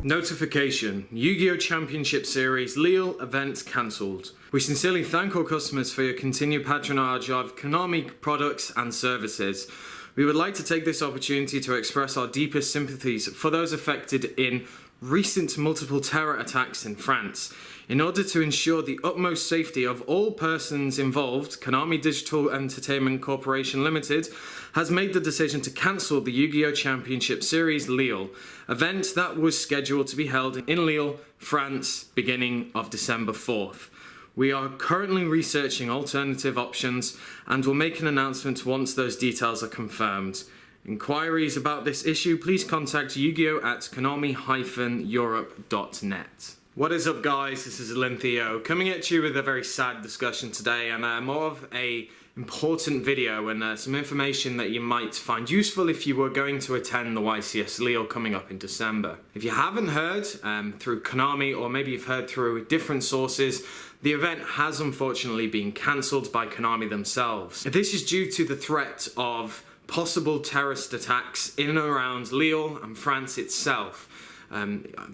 Notification: Yu-Gi-Oh! Championship Series Lille event cancelled. We sincerely thank our customers for your continued patronage of Konami products and services. We would like to take this opportunity to express our deepest sympathies for those affected in recent multiple terror attacks in France. In order to ensure the utmost safety of all persons involved, Konami Digital Entertainment Corporation Limited has made the decision to cancel the Yu-Gi-Oh! Championship Series Lille event that was scheduled to be held in Lille, France, beginning of December 4th. We are currently researching alternative options and will make an announcement once those details are confirmed. Inquiries about this issue, please contact Yu-Gi-Oh! At konami-europe.net. What is up, guys? This is Theo coming at you with a very sad discussion today, and more of a important video and some information that you might find useful if you were going to attend the YCS Lille coming up in December. If you haven't heard through Konami, or maybe you've heard through different sources, the event has unfortunately been cancelled by Konami themselves. This is due to the threat of possible terrorist attacks in and around Lille and France itself.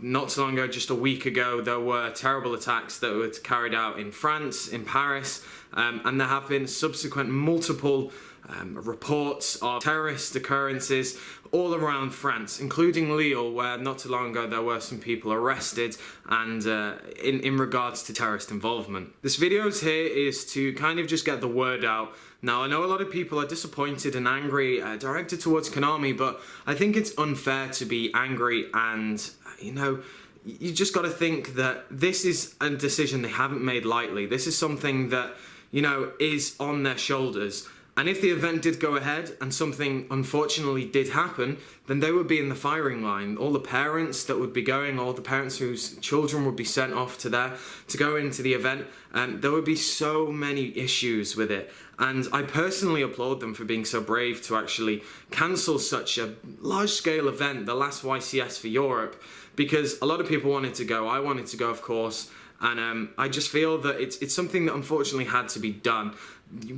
Not so long ago, just a week ago, there were terrible attacks that were carried out in France, in Paris, and there have been subsequent multiple reports of terrorist occurrences all around France, including Lille, where not too long ago there were some people arrested and in regards to terrorist involvement. This video here is to kind of just get the word out. Now, I know a lot of people are disappointed and angry directed towards Konami, but I think it's unfair to be angry, and you know, you just got to think that this is a decision they haven't made lightly. This is something that, you know, is on their shoulders. And if the event did go ahead and something unfortunately did happen, then they would be in the firing line. All the parents that would be going, all the parents whose children would be sent off to there to go into the event, there would be so many issues with it. And I personally applaud them for being so brave to actually cancel such a large-scale event, the last YCS for Europe, because a lot of people wanted to go. I wanted to go, of course, and I just feel that it's something that unfortunately had to be done.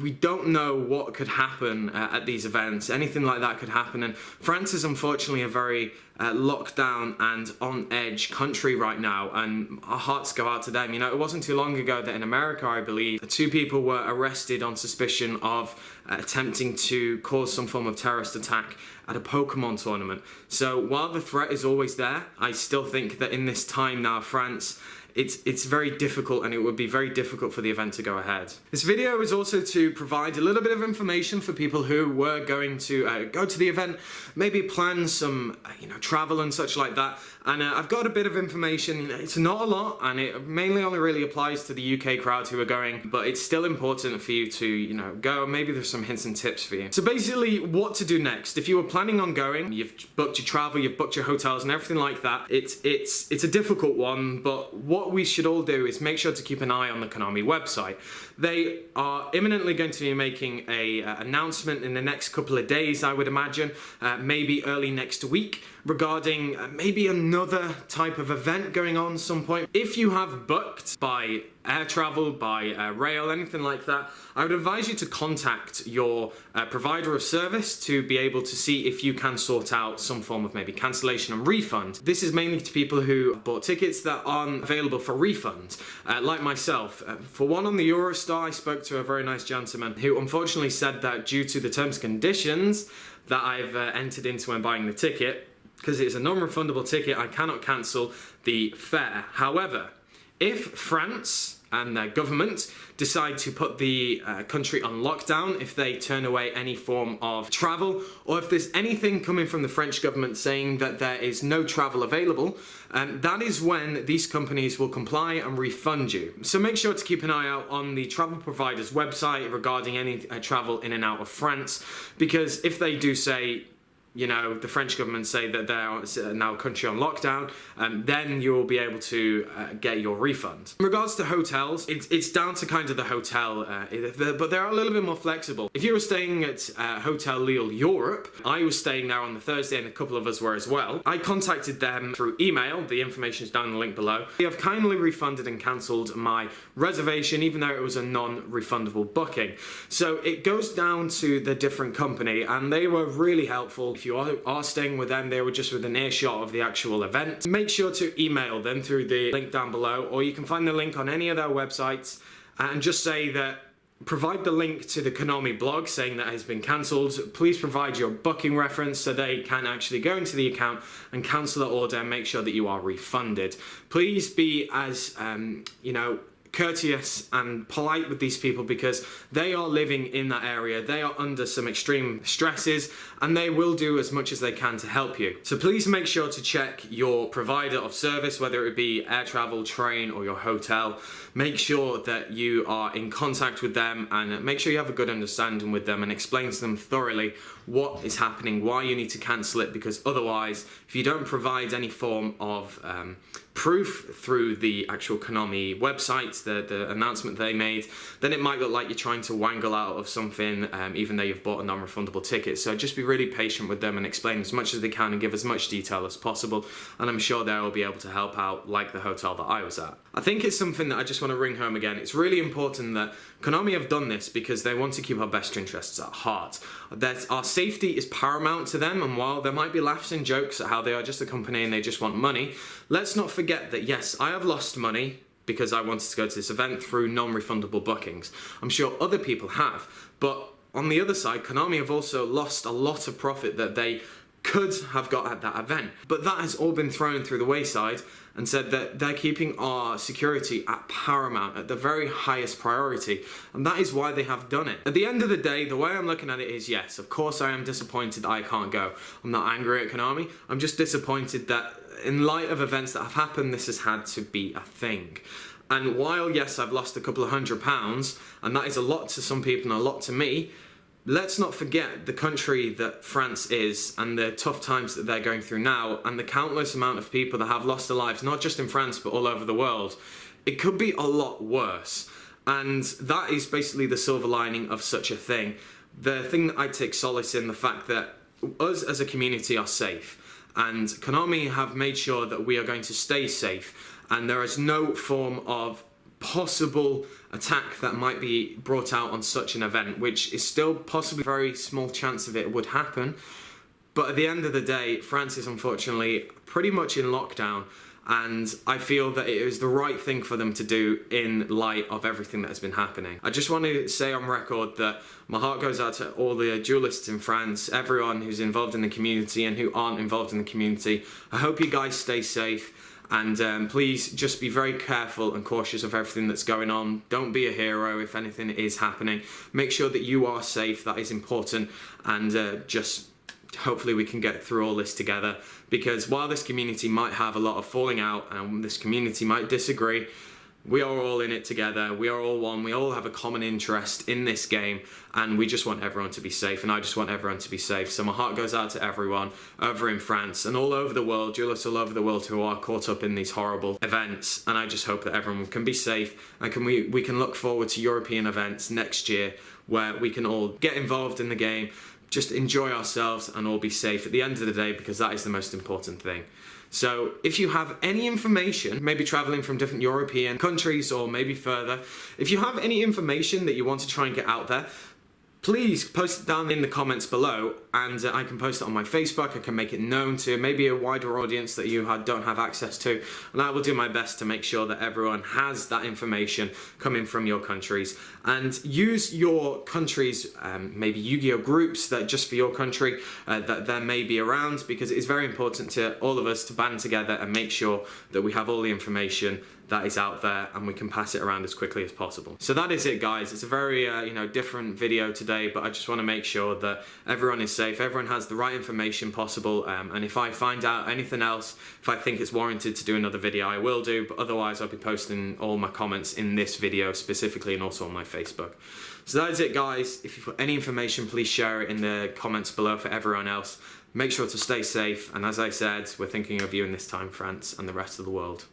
We don't know what could happen at these events. Anything like that could happen, and France is unfortunately a very locked down and on edge country right now, and our hearts go out to them. You know, it wasn't too long ago that in America, I believe, 2 people were arrested on suspicion of attempting to cause some form of terrorist attack at a Pokemon tournament. So while the threat is always there, I still think that in this time now, France, it's very difficult, and it would be very difficult for the event to go ahead. This video is also to provide a little bit of information for people who were going to go to the event, maybe plan some travel and such like that. And I've got a bit of information. It's not a lot, and it mainly only really applies to the UK crowd who are going, but it's still important for you to go. Maybe there's some hints and tips for you. So basically, what to do next. If you were planning on going, you've booked your travel, you've booked your hotels and everything like that, it's a difficult one, but what we should all do is make sure to keep an eye on the Konami website. They are imminently going to be making a announcement in the next couple of days, I would imagine, maybe early next week, regarding maybe another type of event going on some point. If you have booked by air travel, by rail, anything like that, I would advise you to contact your provider of service to be able to see if you can sort out some form of maybe cancellation and refund. This is mainly to people who bought tickets that aren't available for refund, like myself. For one, on the Eurostar, I spoke to a very nice gentleman who unfortunately said that due to the terms and conditions that I've entered into when buying the ticket, because it's a non-refundable ticket, I cannot cancel the fare. However, if France and their government decide to put the country on lockdown, if they turn away any form of travel, or if there's anything coming from the French government saying that there is no travel available, that is when these companies will comply and refund you. So make sure to keep an eye out on the travel provider's website regarding any travel in and out of France, because if they do say, the French government say that they're now a country on lockdown, then you'll be able to get your refund. In regards to hotels, it's down to kind of the hotel, but they're a little bit more flexible. If you were staying at Hotel Lille Europe, I was staying there on the Thursday, and a couple of us were as well. I contacted them through email. The information is down in the link below. They have kindly refunded and cancelled my reservation, even though it was a non-refundable booking. So it goes down to the different company, and they were really helpful. If if you are staying with them, they were just within earshot of the actual event. Make sure to email them through the link down below, or you can find the link on any of their websites and just say that, provide the link to the Konami blog saying that it has been cancelled. Please provide your booking reference so they can actually go into the account and cancel the order and make sure that you are refunded. Please be as, courteous and polite with these people, because they are living in that area, they are under some extreme stresses, and they will do as much as they can to help you. So please make sure to check your provider of service, whether it be air travel, train, or your hotel. Make sure that you are in contact with them, and make sure you have a good understanding with them and explain to them thoroughly what is happening, why you need to cancel it, because otherwise, if you don't provide any form of proof through the actual Konami website, the announcement they made, then it might look like you're trying to wangle out of something, even though you've bought a non-refundable ticket. So just be really patient with them and explain as much as they can and give as much detail as possible, and I'm sure they will be able to help out, like the hotel that I was at. I think it's something that I just want to ring home again. It's really important that Konami have done this because they want to keep our best interests at heart. That our safety is paramount to them, and while there might be laughs and jokes at how they are just a company and they just want money, let's not forget that yes, I have lost money because I wanted to go to this event through non-refundable bookings. I'm sure other people have, but on the other side, Konami have also lost a lot of profit that they could have got at that event. But that has all been thrown through the wayside, and said that they're keeping our security at paramount, at the very highest priority, and that is why they have done it. At the end of the day, the way I'm looking at it is, yes, of course I am disappointed that I can't go. I'm not angry at Konami, I'm just disappointed that in light of events that have happened, this has had to be a thing. And while, yes, I've lost a couple of £100, and that is a lot to some people and a lot to me, let's not forget the country that France is and the tough times that they're going through now, and the countless amount of people that have lost their lives, not just in France, but all over the world. It could be a lot worse. And that is basically the silver lining of such a thing. The thing that I take solace in, the fact that us as a community are safe. And Konami have made sure that we are going to stay safe. And there is no form of possible attack that might be brought out on such an event, which is still possibly a very small chance of it would happen. But at the end of the day, France is unfortunately pretty much in lockdown, and I feel that it is the right thing for them to do in light of everything that has been happening. I just want to say on record that my heart goes out to all the duelists in France, everyone who's involved in the community and who aren't involved in the community. I hope you guys stay safe. And please just be very careful and cautious of everything that's going on. Don't be a hero if anything is happening. Make sure that you are safe, that is important, and just hopefully we can get through all this together, because while this community might have a lot of falling out and this community might disagree, we are all in it together, we are all one, we all have a common interest in this game, and we just want everyone to be safe, and I just want everyone to be safe. So my heart goes out to everyone over in France and all over the world, duelists all over the world who are caught up in these horrible events, and I just hope that everyone can be safe, and we can look forward to European events next year where we can all get involved in the game, just enjoy ourselves and all be safe at the end of the day, because that is the most important thing. So if you have any information, maybe traveling from different European countries or maybe further, if you have any information that you want to try and get out there, please post it down in the comments below, and I can post it on my Facebook. I can make it known to maybe a wider audience that you don't have access to, and I will do my best to make sure that everyone has that information coming from your countries. And use your country's maybe Yu-Gi-Oh groups that just for your country that there may be around, because it is very important to all of us to band together and make sure that we have all the information that is out there and we can pass it around as quickly as possible. So that is it, guys. It's a very different video today, but I just want to make sure that everyone is safe, everyone has the right information possible, and if I find out anything else, if I think it's warranted to do another video, I will do, but otherwise I'll be posting all my comments in this video specifically and also on my Facebook. So that is it, guys. If you've got any information, please share it in the comments below for everyone else. Make sure to stay safe, and as I said, we're thinking of you in this time, France and the rest of the world.